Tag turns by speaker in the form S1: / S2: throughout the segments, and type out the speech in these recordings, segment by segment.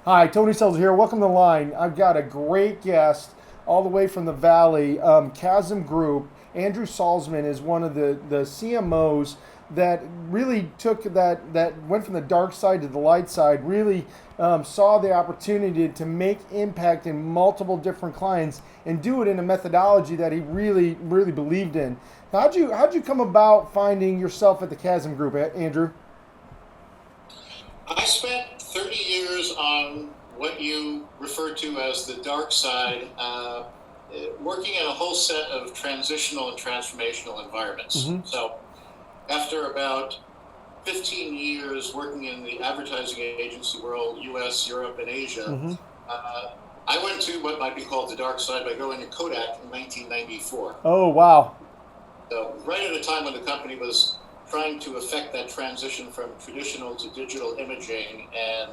S1: Hi, Tony Sells here. Welcome to the line. I've got a great guest all the way from the Valley, Chasm Group. Andrew Salzman is one of the CMOs that really took that went from the dark side to the light side, really saw the opportunity to make impact in multiple different clients and do it in a methodology that he really believed in. How'd you come about finding yourself at the Chasm Group, Andrew?
S2: I spent 30 years on what you refer to as the dark side, working in a whole set of transitional and transformational environments.
S1: Mm-hmm.
S2: So, after about 15 years working in the advertising agency world, US, Europe, and Asia,
S1: Mm-hmm.
S2: uh, I went to what might be called the dark side by going to Kodak in 1994.
S1: Oh wow.
S2: So, right at a time when the company was trying to affect that transition from traditional to digital imaging, and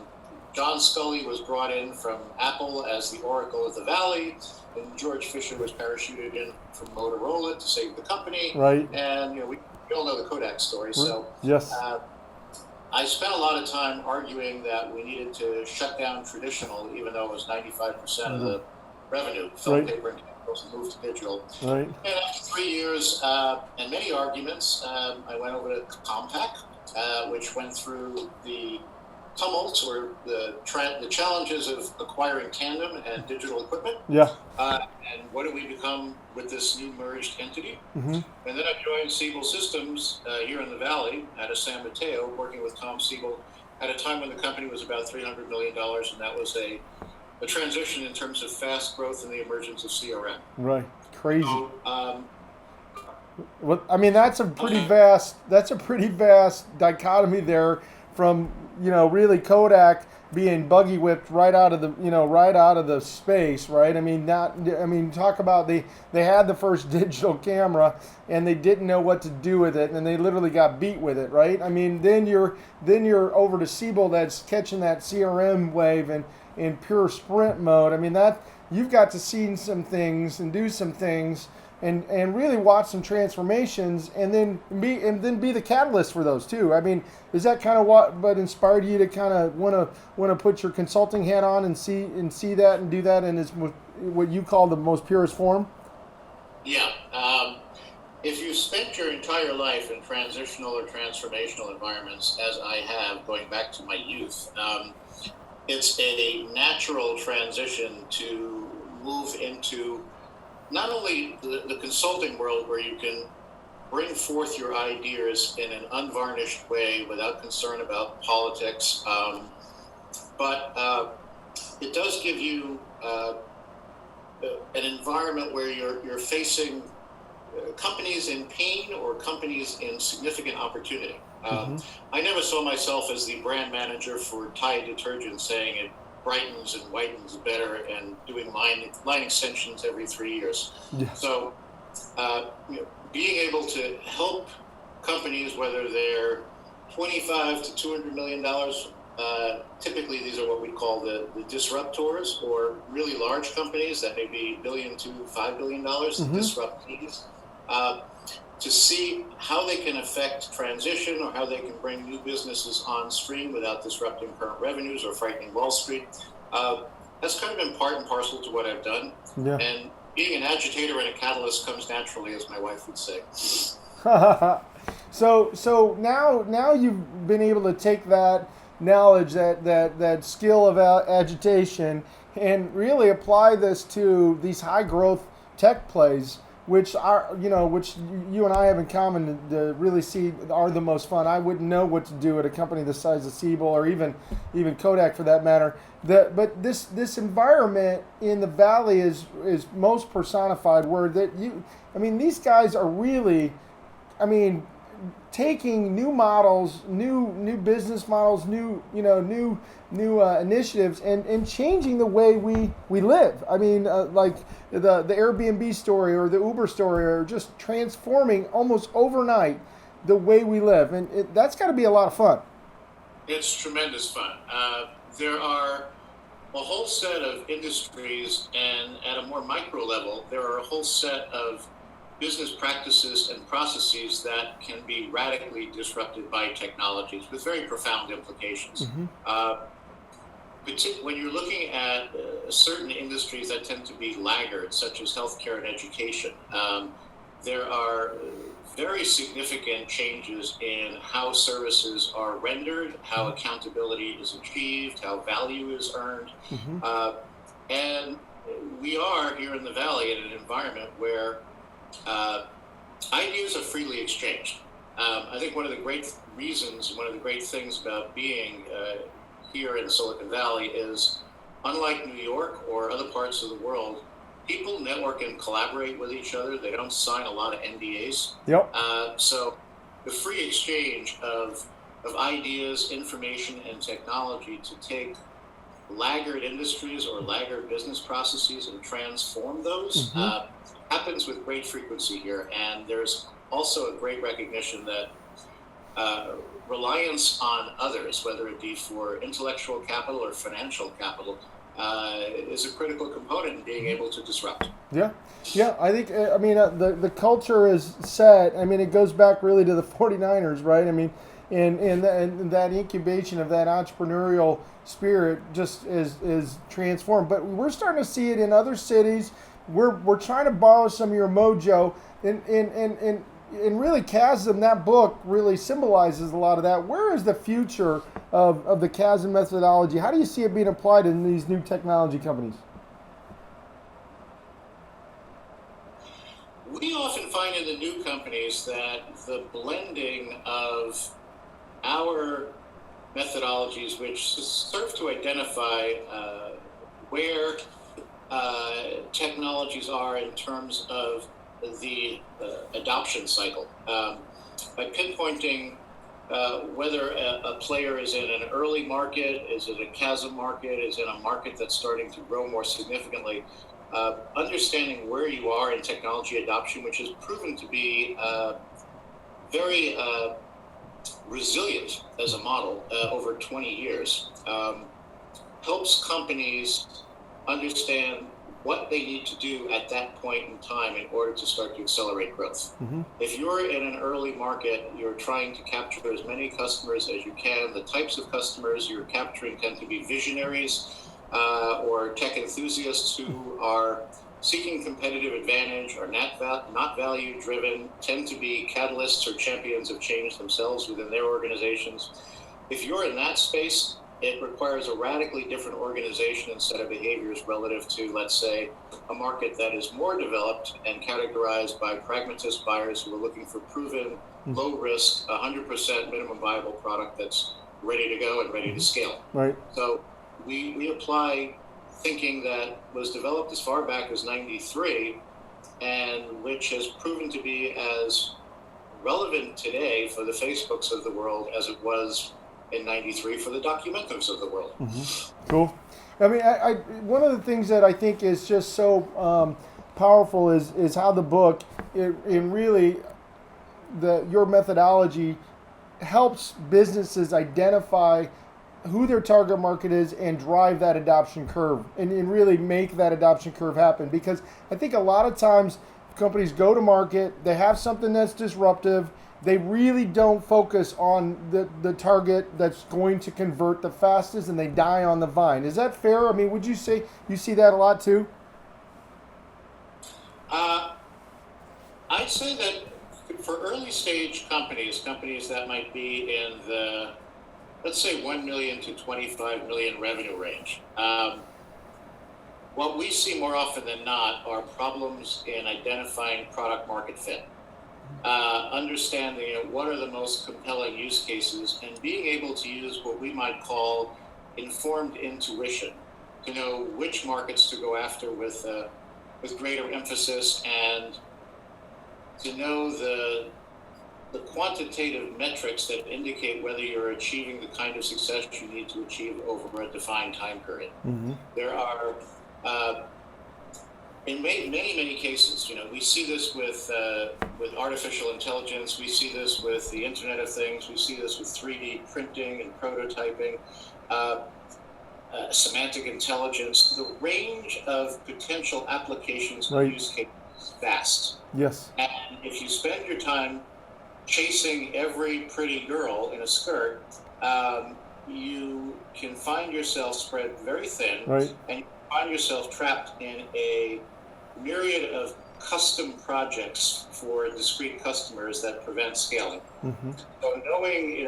S2: John Scully was brought in from Apple as the Oracle of the Valley, and George Fisher was parachuted in from Motorola to save the company.
S1: Right.
S2: And we all know the Kodak story. So
S1: Yes.
S2: uh, I spent a lot of time arguing that we needed to shut down traditional, even though it was 95% of
S1: Mm-hmm.
S2: the revenue, film,
S1: Right.
S2: paper, and chemicals, and moved to digital.
S1: Right.
S2: And after 3 years and many arguments, I went over to Compaq, which went through the tumults or the challenges of acquiring tandem and digital equipment.
S1: Yeah.
S2: Uh, and what do we become with this new merged entity?
S1: Mm-hmm.
S2: And then I joined Siebel Systems here in the Valley out of San Mateo, working with Tom Siebel at a time when the company was about $300 million, and that was a transition in terms of fast growth and the emergence of CRM.
S1: Right. Crazy.
S2: So,
S1: What I mean, that's a pretty vast dichotomy there from, really Kodak being buggy whipped right out of the space, right? I mean, talk about they had the first digital camera and they didn't know what to do with it and they literally got beat with it, right? I mean, then you're over to Siebel that's catching that CRM wave and in pure sprint mode. I mean, that you've got to see some things and do some things and really watch some transformations and then be the catalyst for those too. I mean, is that kind of what inspired you to kind of want to put your consulting hat on and see that and do that in its what you call the most purest form?
S2: yeah. If you spent your entire life in transitional or transformational environments, as I have, going back to my youth, it's a natural transition to move into not only the consulting world where you can bring forth your ideas in an unvarnished way without concern about politics, but it does give you an environment where you're facing companies in pain or companies in significant opportunity.
S1: Mm-hmm.
S2: I never saw myself as the brand manager for Tide detergent saying it brightens and whitens better and doing line extensions every 3 years.
S1: Yes.
S2: So, being able to help companies, whether they're 25 to $200 million, typically these are what we call the disruptors, or really large companies that may be billion to $5 billion, the
S1: Mm-hmm.
S2: disruptees, uh, to see how they can affect transition or how they can bring new businesses on stream without disrupting current revenues or frightening Wall Street. Uh, that's kind of been part and parcel to what I've done.
S1: Yeah.
S2: And being an agitator and a catalyst comes naturally, as my wife would say.
S1: So now you've been able to take that knowledge, that skill of agitation, and really apply this to these high growth tech plays, which you and I have in common to really see are the most fun. I wouldn't know what to do at a company the size of Siebel or even Kodak for that matter. But this environment in the valley is most personified. Where that you, I mean, these guys are really, I mean, taking new models, new business models, new initiatives, and changing the way we live. I mean, like the Airbnb story or the Uber story, are just transforming almost overnight the way we live, and that's got to be a lot of fun.
S2: It's tremendous fun. There are a whole set of industries, and at a more micro level, there are a whole set of business practices and processes that can be radically disrupted by technologies with very profound implications.
S1: Mm-hmm.
S2: Uh, when you're looking at certain industries that tend to be laggards, such as healthcare and education, there are very significant changes in how services are rendered, how accountability is achieved, how value is earned.
S1: Mm-hmm.
S2: And we are here in the Valley in an environment where ideas are freely exchanged. I think one of the great reasons, one of the great things about being here in Silicon Valley is, unlike New York or other parts of the world, people network and collaborate with each other. They don't sign a lot of NDAs.
S1: Yep.
S2: So the free exchange of ideas, information, and technology to take laggard industries or laggard business processes and transform those happens with great frequency here. And there's also a great recognition that reliance on others, whether it be for intellectual capital or financial capital, is a critical component in being able to disrupt.
S1: Yeah, yeah. I think, the culture is set. I mean, it goes back really to the 49ers, right? I mean, and that incubation of that entrepreneurial spirit just is transformed. But we're starting to see it in other cities. We're trying to borrow some of your mojo, and really Chasm, that book really symbolizes a lot of that. Where is the future of the Chasm methodology? How do you see it being applied in these new technology companies?
S2: We often find in the new companies that the blending of our methodologies, which serve to identify where technologies are in terms of the adoption cycle, by pinpointing whether a player is in an early market, is it a chasm market, is in a market that's starting to grow more significantly, understanding where you are in technology adoption, which has proven to be very resilient as a model over 20 years, helps companies understand what they need to do at that point in time in order to start to accelerate growth. Mm-hmm. If you're in an early market, you're trying to capture as many customers as you can. The types of customers you're capturing tend to be visionaries or tech enthusiasts who are seeking competitive advantage, are not value driven, tend to be catalysts or champions of change themselves within their organizations. If you're in that space, it requires a radically different organization and set of behaviors relative to, let's say, a market that is more developed and categorized by pragmatist buyers who are looking for proven, low risk, 100% minimum viable product that's ready to go and ready to scale.
S1: Right.
S2: So we apply thinking that was developed as far back as 93 and which has proven to be as relevant today for the Facebooks of the world as it was in 93 for the Documentos of the world.
S1: Mm-hmm. Cool. I mean, I one of the things that I think is just so powerful is how the book, in really, your methodology helps businesses identify who their target market is and drive that adoption curve and really make that adoption curve happen. Because I think a lot of times companies go to market, they have something that's disruptive, they really don't focus on the target that's going to convert the fastest, and they die on the vine. Is that fair? I mean, would you say you see that a lot too?
S2: I'd say that for early stage companies that might be in the, let's say, 1 million to 25 million revenue range, what we see more often than not are problems in identifying product market fit. Understanding what are the most compelling use cases and being able to use what we might call informed intuition to know which markets to go after with greater emphasis, and to know the quantitative metrics that indicate whether you're achieving the kind of success you need to achieve over a defined time period. Mm-hmm. There are in many cases, we see this with artificial intelligence. We see this with the Internet of Things. We see this with 3D printing and prototyping, semantic intelligence. The range of potential applications and use cases is vast.
S1: Yes.
S2: And if you spend your time chasing every pretty girl in a skirt, you can find yourself spread very thin,
S1: Right.
S2: and you find yourself trapped in a myriad of custom projects for discrete customers that prevent scaling.
S1: Mm-hmm.
S2: So knowing,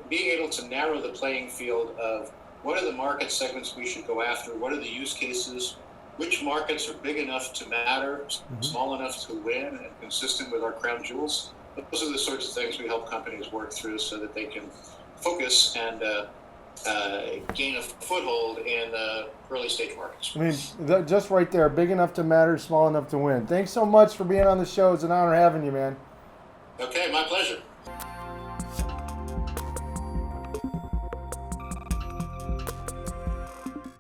S2: being able to narrow the playing field of what are the market segments we should go after, what are the use cases, which markets are big enough to matter, small enough to win, and consistent with our crown jewels. Those are the sorts of things we help companies work through so that they can focus and gain a foothold in early stage markets.
S1: I mean, just right there, big enough to matter, small enough to win. Thanks so much for being on the show. It's an honor having you, man.
S2: Okay, my pleasure.